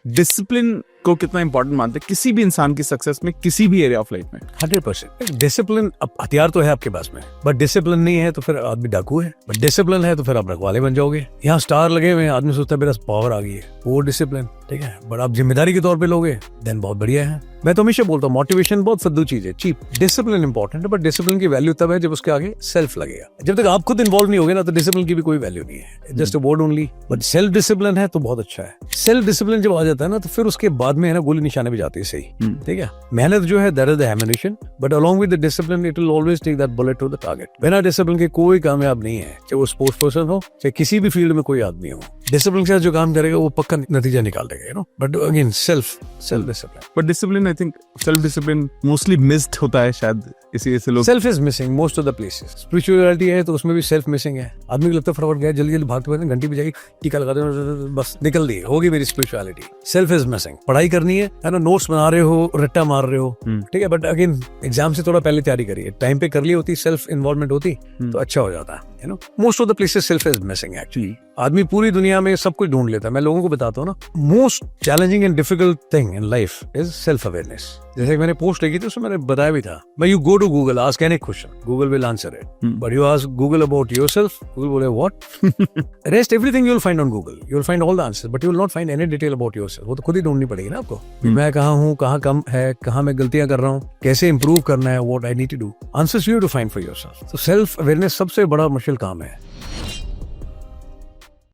Discipline को कितना important मानते हैं किसी भी इंसान की सक्सेस में, किसी भी एरिया ऑफ लाइफ में? 100%। डिसिप्लिन, अब हथियार तो है आपके पास में, बट डिसिप्लिन नहीं है तो फिर आदमी डाकू है, बट डिसिप्लिन है तो फिर आप रखवाले बन जाओगे। यहाँ स्टार लगे हुए हैं, आदमी सोचता है मेरा पावर आ गई है, वो डिसिप्लिन, ठीक है, बट आप जिम्मेदारी के तौर पे लोगे देन बहुत बढ़िया है। मैं तो हमेशा बोलता हूँ मोटिवेशन बहुत फद्दू चीज है, चीप। डिसिप्लिन इंपॉर्टेंट है, बट डिसिप्लिन की वैल्यू तब है जब उसके आगे सेल्फ लगेगा। जब तक आप खुद इन्वॉल्व नहीं होगे ना तो डिसिप्लिन की भी कोई वैल्यू नहीं है, just a word only. But self discipline है तो बहुत अच्छा है। सेल्फ डिसिप्लिन जब आ जाता है ना तो फिर उसके बाद में है ना गोली निशाने भी जाती है सही, ठीक है। मेहनत जो है that is the ammunition, but along with the discipline it will always take that bullet to the target. बिना डिसिप्लिन के कोई कामयाब नहीं है, चाहे वो स्पोर्ट्स पर्सन हो चाहे किसी भी फील्ड में कोई आदमी हो। डिसिप्लिन के साथ जो काम करेगा वो पक्का नतीजा निकाल देगा, you know. But again self discipline. But discipline, I think self discipline mostly missed होता है शायद, इसी से लोग। Self is missing most of the places. Spirituality है तो उसमें भी सेल्फ मिसिंग है। आदमी को लगता है फटाफट गया, जल्दी जल्दी भागते हुए घंटी बजाई, टीका लगा दे, बस निकल दी, होगी मेरी स्पिरिचुअलिटी। Self is missing. पढ़ाई करनी है ना, नोट्स बना रहे हो, रट्टा मार रहे हो, ठीक है, बट अगेन एग्जाम से थोड़ा पहले तैयारी करिए, टाइम पे कर ली होती, सेल्फ इन्वॉल्वमेंट होती तो अच्छा हो जाता है, you know. Most of the places self is missing actually. आदमी पूरी दुनिया में सब कुछ ढूंढ लेता है। मैं लोगों को बताता हूँ ना, most challenging and difficult thing in life is self awareness. जैसे कि मैंने पोस्ट लिखी थी उसमें मैंने बताया भी था, मैं you go to Google, ask any question, Google will answer it, but you ask Google about yourself, Google बोले what. Rest everything you will find on Google, you will find all the answers, but you will not find any detail about yourself. वो तो खुद ही ढूंढनी पड़ेगी ना आपको, मैं कहाँ हूँ, कहाँ कम है, कहाँ मैं गलतियां कर रहा हूँ, कैसे इंप्रूव करना है, what I need to do, answers you have to find for yourself. तो सेल्फ अवेयरनेस सबसे बड़ा मुश्किल काम है।